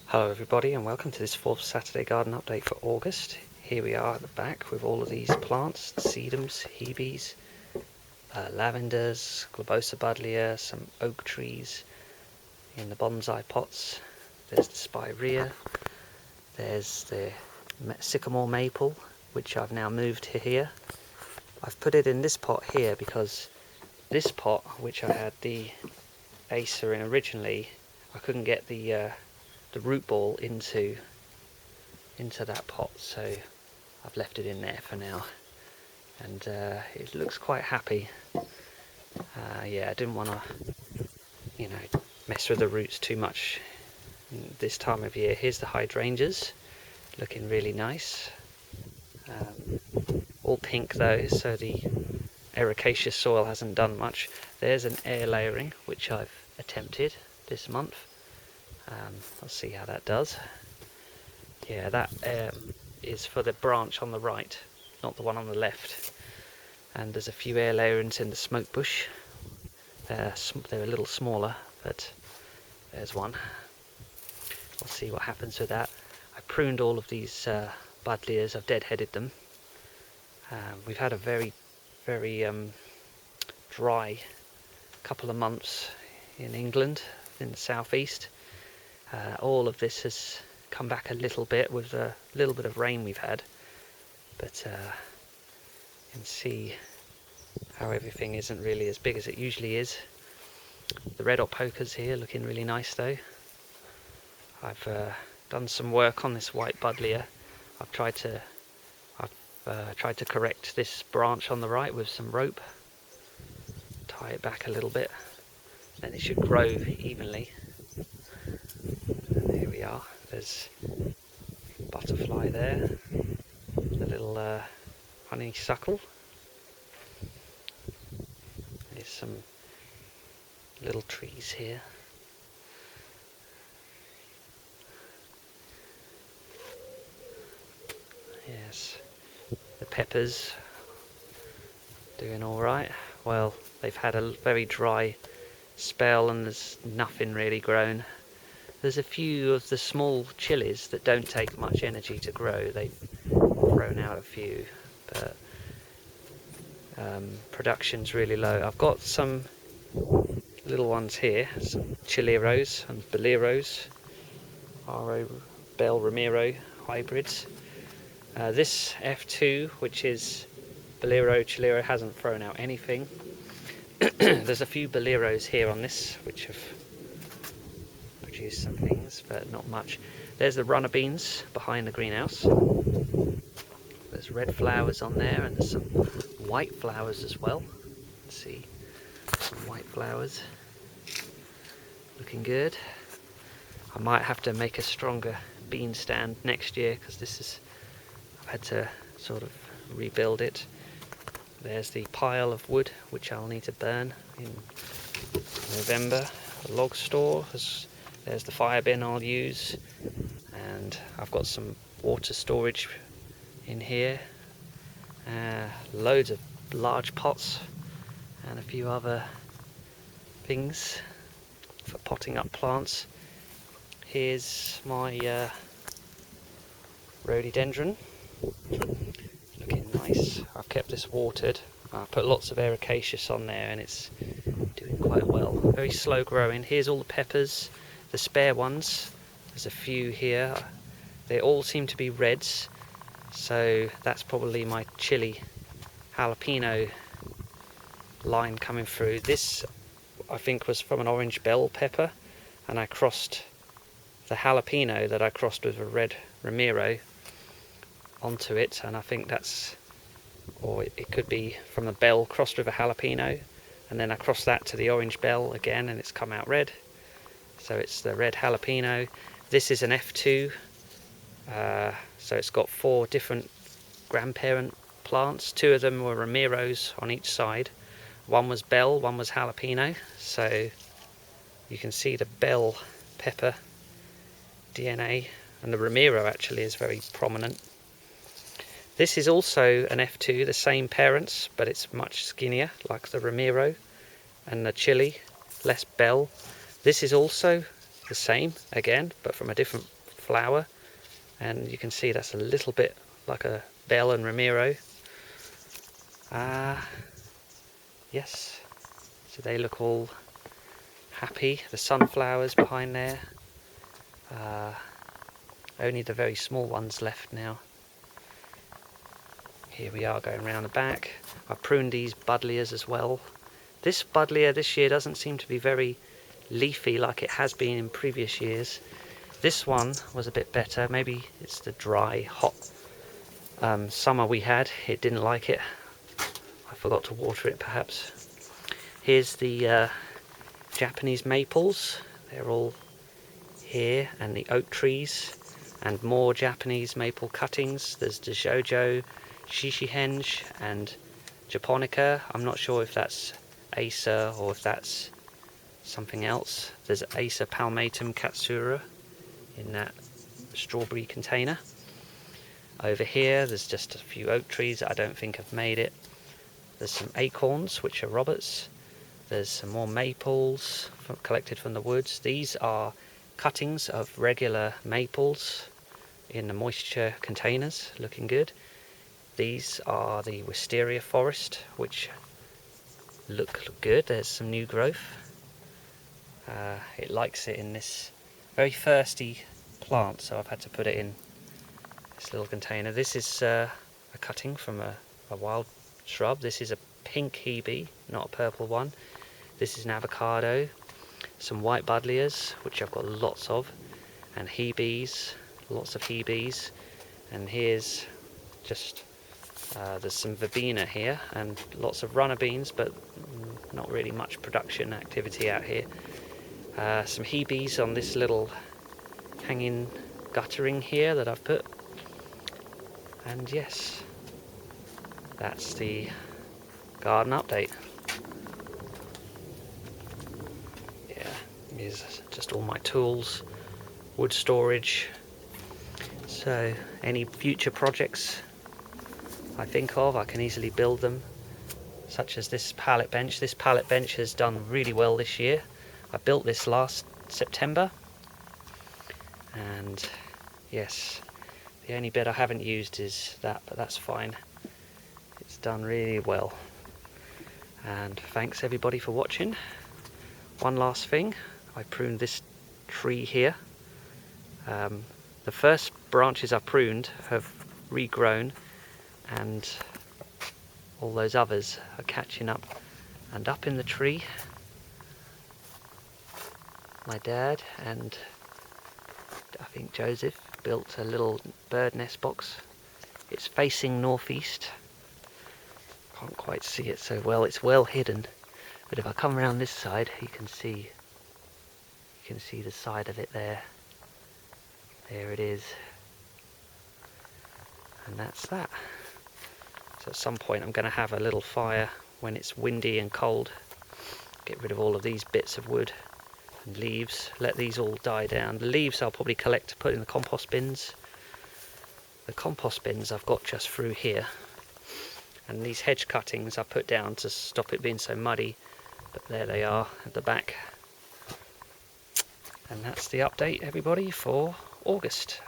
Hello everybody and welcome to this fourth Saturday garden update for August. Here we are at the back with all of these plants, sedums, hebes, lavenders, globosa buddleia, some oak trees in the bonsai pots. There's the spirea, there's the sycamore maple, which I've now moved to here. I've put it in this pot here because this pot, which I had the acer in originally, I couldn't get the root ball into that pot, so I've left it in there for now, and it looks quite happy. Yeah, I didn't want to mess with the roots too much this time of year. Here's the hydrangeas, looking really nice, all pink though, so the ericaceous soil hasn't done much. There's an air layering which I've attempted this month. Let's see how that does. Yeah, that is for the branch on the right, not the one on the left. And there's a few air layerings in the smoke bush. They're a little smaller, but there's one. We'll see what happens with that. I pruned all of these buddleias. I've deadheaded them. We've had a very dry couple of months in England, in the southeast. All of this has come back a little bit with a little bit of rain we've had, but you can see how everything isn't really as big as it usually is. The red hot pokers here looking really nice though. I've done some work on this white buddleia. I've tried to correct this branch on the right with some rope, tie it back a little bit, then it should grow evenly. There we are. There's butterfly there, the little honeysuckle. There's some little trees here. Yes, the peppers doing all right. Well, they've had a very dry spell and there's nothing really grown. There's a few of the small chilies that don't take much energy to grow. They've thrown out a few, but production's really low. I've got some little ones here, some chileros and boleros, R.O. Bell Ramiro hybrids. This F2, which is bolero chilero, hasn't thrown out anything. There's a few boleros here on this which have produced some things, but not much. There's the runner beans behind the greenhouse. There's red flowers on there, and there's some white flowers as well. Let's see, some white flowers looking good. I might have to make a stronger bean stand next year because I've had to sort of rebuild it. There's the pile of wood which I'll need to burn in November. A log store. There's the fire bin I'll use, and I've got some water storage in here. Loads of large pots and a few other things for potting up plants. Here's my rhododendron, looking nice. I've kept this watered. I put lots of ericaceous on there and it's doing quite well. Very slow growing. Here's all the peppers, the spare ones. There's a few here. They all seem to be reds, so that's probably my chili jalapeno line coming through. This I think was from an orange bell pepper, and I crossed the jalapeno that I crossed with a red Ramiro onto it, and I think that's, or it could be from the bell crossed with a jalapeno, and then I crossed that to the orange bell again and it's come out red, so it's the red jalapeno. This is an F2, so it's got 4 different grandparent plants. 2 of them were Ramiros on each side. One was bell, one was jalapeno, so you can see the bell pepper DNA, and the Ramiro actually is very prominent. This is also an F2, the same parents, but it's much skinnier, like the Ramiro and the chili, less bell. This is also the same again, but from a different flower, and you can see that's a little bit like a Bell and Ramiro. Yes, so they look all happy. The sunflowers behind there, only the very small ones left now. Here we are going round the back. I pruned these buddleias as well. This buddleia this year doesn't seem to be very leafy like it has been in previous years. This one was a bit better. Maybe it's the dry, hot summer we had. It didn't like it. I forgot to water it perhaps. Here's the Japanese maples. They're all here, and the oak trees, and more Japanese maple cuttings. There's the Jojo, Shishihenge, and Japonica. I'm not sure if that's Acer or if that's something else. There's Acer palmatum katsura in that strawberry container. Over here there's just a few oak trees that I don't think have made it. There's some acorns, which are Roberts. There's some more maples collected from the woods. These are cuttings of regular maples in the moisture containers, looking good. These are the wisteria forest, which look good. There's some new growth. It likes it in this very thirsty plant, so I've had to put it in this little container. This is a cutting from a wild shrub. This is a pink hebe, not a purple one. This is an avocado, some white buddleias, which I've got lots of, and hebes, lots of hebes. And here's just there's some verbena here and lots of runner beans, but not really much production activity out here. Some hebes on this little hanging guttering here that I've put. And yes, that's the garden update. Yeah, here's just all my tools, wood storage. So any future projects I think of, I can easily build them, such as this pallet bench. This pallet bench has done really well this year. I built this last September, and yes, the only bit I haven't used is that, but that's fine. It's done really well. And thanks everybody for watching. One last thing, I pruned this tree here. The first branches I pruned have regrown, and all those others are catching up. And up in the tree, my dad and I think Joseph built a little bird nest box. It's facing northeast. Can't quite see it so well, it's well hidden, but if I come around this side you can see the side of it there. There it is. And that's that. So at some point I'm going to have a little fire when it's windy and cold. Get rid of all of these bits of wood and leaves, let these all die down. The leaves I'll probably collect to put in the compost bins. The compost bins I've got just through here. And these hedge cuttings I put down to stop it being so muddy, but there they are at the back. And that's the update, everybody, for August.